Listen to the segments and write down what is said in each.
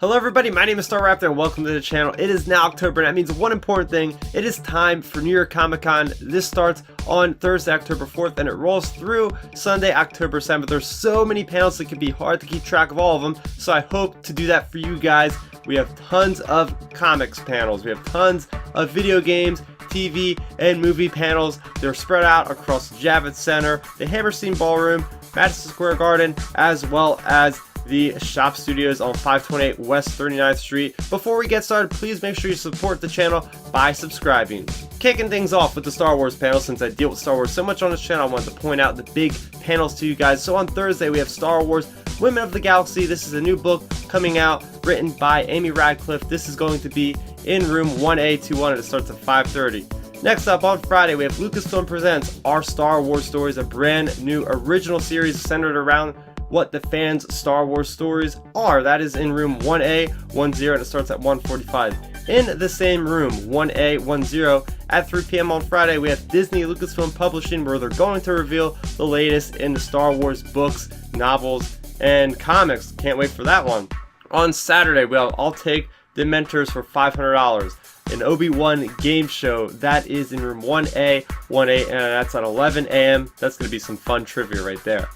Hello everybody, my name is Starrapter and welcome to the channel. It is now October and that means one important thing. It is time for New York Comic Con. This starts on Thursday, October 4th and it rolls through Sunday, October 7th. There's so many panels that can be hard to keep track of all of them, so I hope to do that for you guys. We have tons of comics panels, we have tons of video games, TV, and movie panels. They're spread out across Javits Center, the Hammerstein Ballroom, Madison Square Garden, as well as the shop studios on 528 West 39th Street. Before we get started, please make sure you support the channel by subscribing. Kicking things off with the Star Wars panel. Since I deal with Star Wars so much on this channel, I wanted to point out the big panels to you guys. So on Thursday we have Star Wars Women of the Galaxy. This is a new book coming out written by Amy Radcliffe. This is going to be in room 1A21 and it starts at 5:30. Next up on Friday we have Lucasfilm Presents Our Star Wars Stories, a brand new original series centered around what the fans' Star Wars stories are. That is in room 1A10 and it starts at 1:45. In the same room, 1A10, at 3 p.m. on Friday, we have Disney Lucasfilm Publishing, where they're going to reveal the latest in the Star Wars books, novels, and comics. Can't wait for that one. On Saturday, we have I'll Take the Mentors for $500. An Obi-Wan game show. That is in room 1A18 and that's at 11 a.m. That's going to be some fun trivia right there.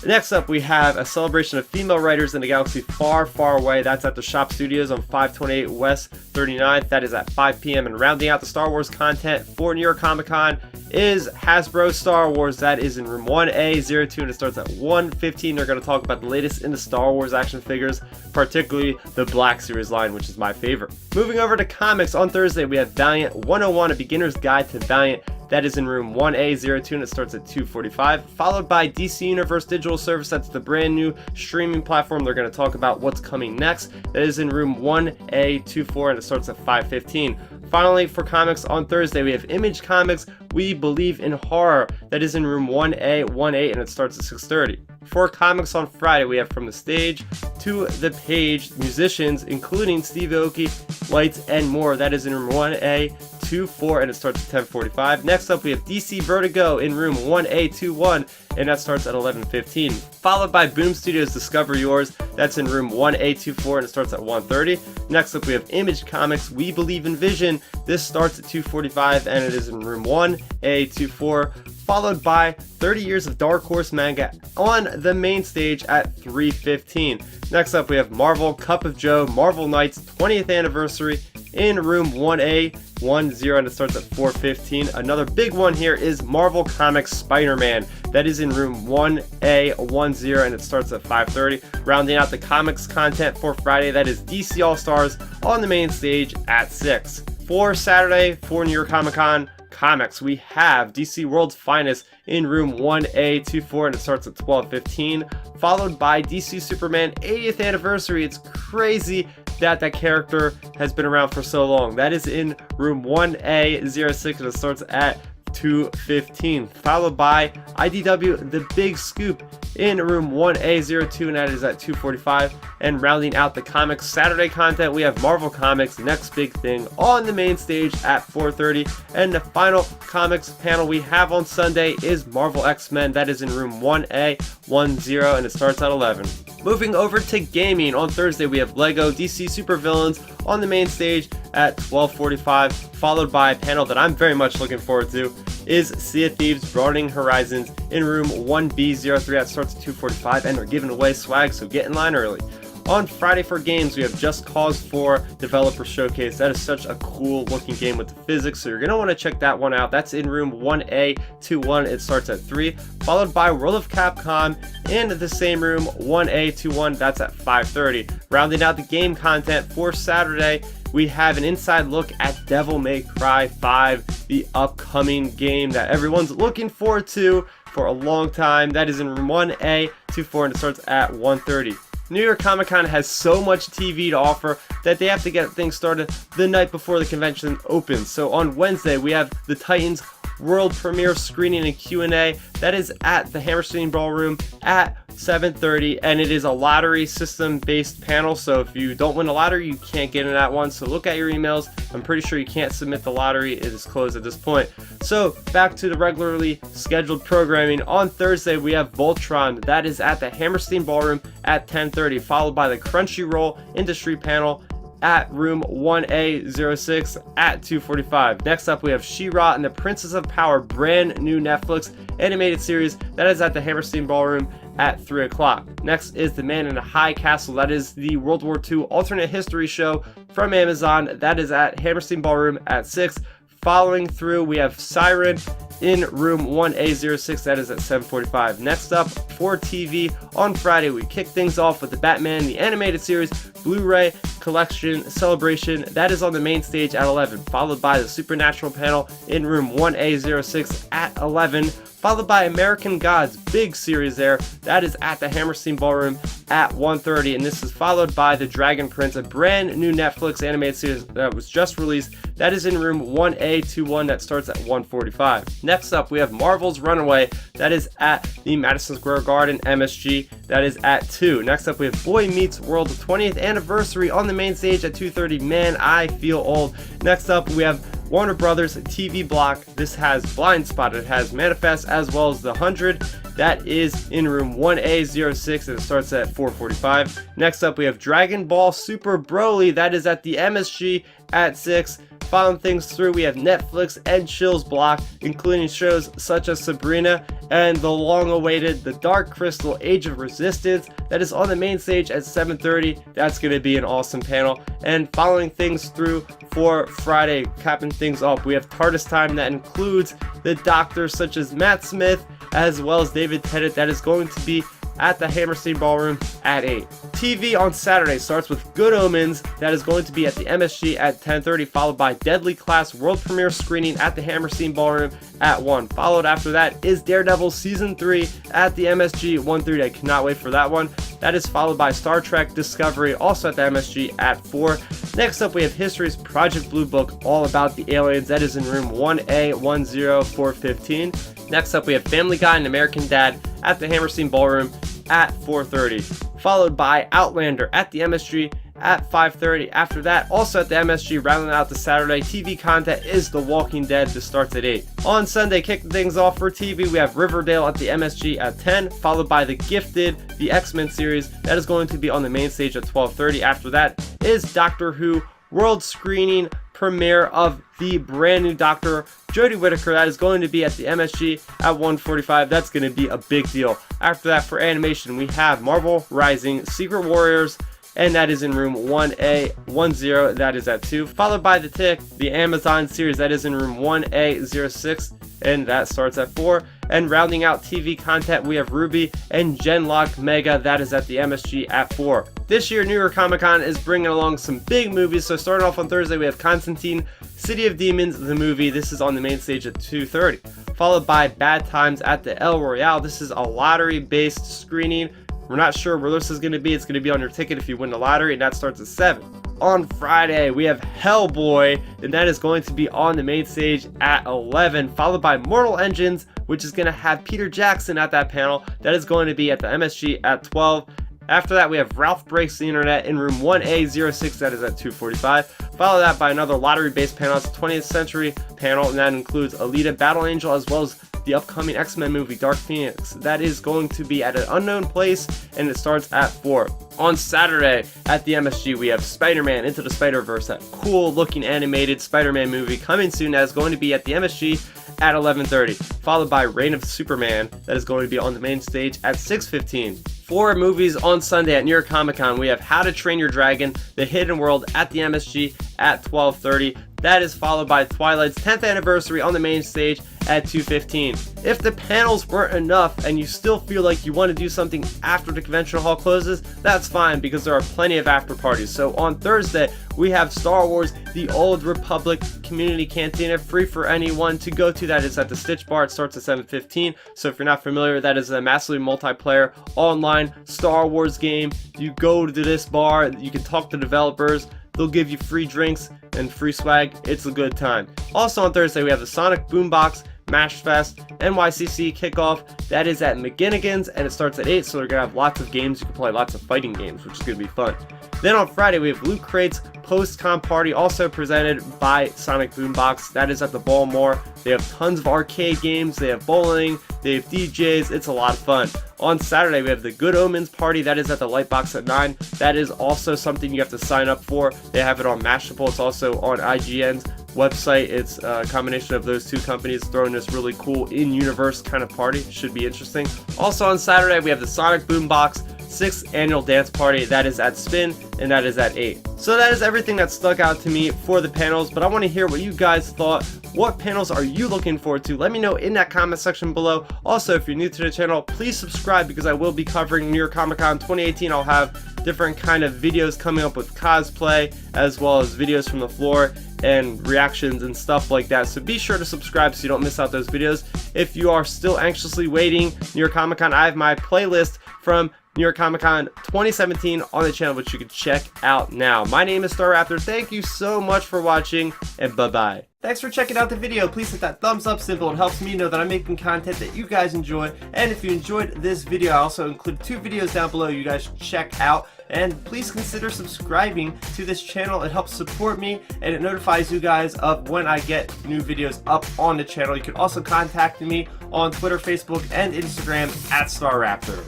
Next up, we have a celebration of female writers in a galaxy far, far away. That's at the Shop Studios on 528 West 39th. That is at 5 p.m. And rounding out the Star Wars content for New York Comic Con is Hasbro Star Wars. That is in room 1A02 and it starts at 1:15. They're going to talk about the latest in the Star Wars action figures, particularly the Black Series line, which is my favorite. Moving over to comics, on Thursday we have Valiant 101, a beginner's guide to Valiant. That is in room 1A02 and it starts at 2:45, followed by DC Universe Digital Service. That's the brand new streaming platform. They're going to talk about what's coming next. That is in room 1A24 and it starts at 5:15. Finally, for comics on Thursday, we have Image Comics We Believe in Horror. That is in room 1A18 and it starts at 6:30. For comics on Friday, we have From the Stage to the Page musicians, including Steve Aoki, Lights, and more. That is in room 1A24 and it starts at 10:45. Next up, we have DC Vertigo in room 1A21 and that starts at 11:15. Followed by Boom Studios Discover Yours. That's in room 1A24 and it starts at 1:30. Next up, we have Image Comics We Believe in Vision. This starts at 2:45 and it is in room 1A24. Followed by 30 Years of Dark Horse Manga on the main stage at 3:15. Next up, we have Marvel Cup of Joe Marvel Knights 20th Anniversary in room 1A10 and it starts at 4:15. Another big one here is Marvel Comics Spider-Man. That is in room 1A10 and it starts at 5:30. Rounding out the comics content for Friday, that is DC All-Stars on the main stage at 6. For Saturday, for New York Comic Con comics, we have DC World's Finest in room 1A24 and it starts at 12:15, followed by DC Superman 80th Anniversary. It's crazy that character has been around for so long. That is in room 1A06 and it starts at 2:15, followed by IDW The Big Scoop in room 1A02 and that is at 2:45. And rounding out the comics Saturday content, we have Marvel Comics Next Big Thing on the main stage at 4:30. And the final comics panel we have on Sunday is Marvel X-Men. That is in room 1A10 and it starts at 11. Moving over to gaming, on Thursday we have Lego DC Supervillains on the main stage at 12:45, followed by a panel that I'm very much looking forward to is Sea of Thieves Broadening Horizons in room 1B03. That starts at 2:45 and they're giving away swag, so get in line early. On Friday for games, we have Just Cause 4 Developer Showcase. That is such a cool looking game with the physics, so you're going to want to check that one out. That's in room 1A21. It starts at 3, followed by World of Capcom in the same room, 1A21. That's at 5:30. Rounding out the game content for Saturday, we have an inside look at Devil May Cry 5, the upcoming game that everyone's looking forward to for a long time. That is in room 1A24 and it starts at 1:30. New York Comic Con has so much TV to offer that they have to get things started the night before the convention opens. So on Wednesday, we have the Titans world premiere screening and Q&A. That is at the Hammerstein Ballroom at 7:30, and it is a lottery system based panel, so if you don't win a lottery, you can't get in that one. So look at your emails. I'm pretty sure you can't submit the lottery. It is closed at this point. So back to the regularly scheduled programming. On Thursday, we have Voltron. That is at the Hammerstein Ballroom at 10:30, followed by the Crunchyroll Industry Panel at room 1A06 at 2:45. Next up, we have She-Ra and the Princess of Power, brand new Netflix animated series. That is at the Hammerstein Ballroom at 3 o'clock. Next is The Man in the High Castle. That is the World War II alternate history show from Amazon. That is at Hammerstein Ballroom at 6. Following through, we have Siren in room 1A06. That is at 7:45. Next up, for TV on Friday, we kick things off with the Batman the Animated Series Blu-ray Collection Celebration. That is on the main stage at 11, followed by the Supernatural panel in room 1A06 at 11, followed by American Gods, big series there. That is at the Hammerstein Ballroom at 1:30, and this is followed by The Dragon Prince, a brand new Netflix animated series that was just released. That is in room 1A21. That starts at 1:45. Next up, we have Marvel's Runaway. That is at the Madison Square Garden MSG. That is at 2. Next up, we have Boy Meets World 20th Anniversary on the main stage at 2:30. Man, I feel old. Next up, we have Warner Brothers TV block. This has Blind Spot, it has Manifest, as well as The 100. That is in room 1A06, and it starts at 4:45. Next up, we have Dragon Ball Super Broly. That is at the MSG at 6. Following things through, we have Netflix and Chills block, including shows such as Sabrina and the long-awaited The Dark Crystal Age of Resistance. That is on the main stage at 7:30. That's going to be an awesome panel. And following things through for Friday, capping things off, we have TARDIS Time. That includes the doctors such as Matt Smith as well as David Tennant. That is going to be at the Hammerstein Ballroom at 8. TV on Saturday starts with Good Omens. That is going to be at the MSG at 10:30, followed by Deadly Class world premiere screening at the Hammerstein Ballroom at 1. Followed after that is Daredevil Season 3 at the MSG at 1:30. I cannot wait for that one. That is followed by Star Trek Discovery, also at the MSG at 4. Next up, we have History's Project Blue Book, all about the aliens. That is in room 1A10415. Next up, we have Family Guy and American Dad at the Hammerstein Ballroom at 4:30, followed by Outlander at the MSG at 5:30. After that, also at the MSG, rounding out the Saturday TV content, is The Walking Dead. This starts at 8. On Sunday, kicking things off for TV, we have Riverdale at the MSG at 10, followed by The Gifted, the X-Men series. That is going to be on the main stage at 12:30. After that is Doctor Who world screening premiere of the brand new Dr. Jodie Whittaker. That is going to be at the MSG at 1:45. That's going to be a big deal. After that, for animation, we have Marvel Rising Secret Warriors, and that is in room 1A10. That is at 2, followed by The Tick, the Amazon series. That is in room 1A06, and that starts at 4. And rounding out TV content, we have Ruby and Genlock Mega. That is at the MSG at 4. This year, New York Comic Con is bringing along some big movies. So starting off on Thursday, we have Constantine, City of Demons, the movie. This is on the main stage at 2:30. Followed by Bad Times at the El Royale. This is a lottery-based screening. We're not sure where this is going to be. It's going to be on your ticket if you win the lottery, and that starts at 7. On Friday, we have Hellboy, and that is going to be on the main stage at 11, followed by Mortal Engines, which is going to have Peter Jackson at that panel. That is going to be at the MSG at 12. After that, we have Ralph Breaks the Internet in room 1A06. That is at 2:45. Follow that by another lottery-based panel. It's a 20th Century panel, and that includes Alita Battle Angel as well as the upcoming X-Men movie Dark Phoenix. That is going to be at an unknown place, and it starts at 4. On Saturday at the MSG, we have Spider-Man Into the Spider-Verse, that cool looking animated Spider-Man movie coming soon. That is going to be at the MSG at 11:30, followed by Reign of Superman. That is going to be on the main stage at 6:15. 4 movies on Sunday at New York Comic Con. We have How to Train Your Dragon, The Hidden World at the MSG at 12:30. That is followed by Twilight's 10th anniversary on the main stage at 2:15. If the panels weren't enough and you still feel like you want to do something after the convention hall closes, that's fine, because there are plenty of after parties. So on Thursday, we have Star Wars The Old Republic Community Cantina, free for anyone to go to. That is at the Stitch Bar. It starts at 7:15. So if you're not familiar, that is a massively multiplayer online Star Wars game. You go to this bar, you can talk to developers, they'll give you free drinks and free swag. It's a good time. Also on Thursday, we have the Sonic Boombox MashFest NYCC kickoff. That is at McGinnigan's and it starts at 8, so they're going to have lots of games. You can play lots of fighting games, which is going to be fun. Then on Friday, we have Loot Crate's post-con party, also presented by Sonic Boombox. That is at the Baltimore. They have tons of arcade games, they have bowling, they have DJs, it's a lot of fun. On Saturday, we have the Good Omens party. That is at the Lightbox at 9. That is also something you have to sign up for. They have it on Mashable. It's also on IGN's website. It's a combination of those two companies throwing this really cool in-universe kind of party. Should be interesting. Also on Saturday, we have the Sonic Boombox 6th annual dance party. That is at Spin and that is at 8. So that is everything that stuck out to me for the panels, but I want to hear what you guys thought. What panels are you looking forward to? Let me know in that comment section below. Also, if you're new to the channel, please subscribe because I will be covering New York Comic Con 2018. I'll have different kind of videos coming up with cosplay as well as videos from the floor and reactions and stuff like that. So be sure to subscribe so you don't miss out those videos. If you are still anxiously waiting New York Comic Con, I have my playlist from New York Comic Con 2017 on the channel, which you can check out now. My name is Starrapter. Thank you so much for watching, and bye-bye. Thanks for checking out the video. Please hit that thumbs up symbol. It helps me know that I'm making content that you guys enjoy. And if you enjoyed this video, I also include 2 videos down below you guys should check out. And please consider subscribing to this channel. It helps support me and it notifies you guys of when I get new videos up on the channel. You can also contact me on Twitter, Facebook, and Instagram at Starrapter.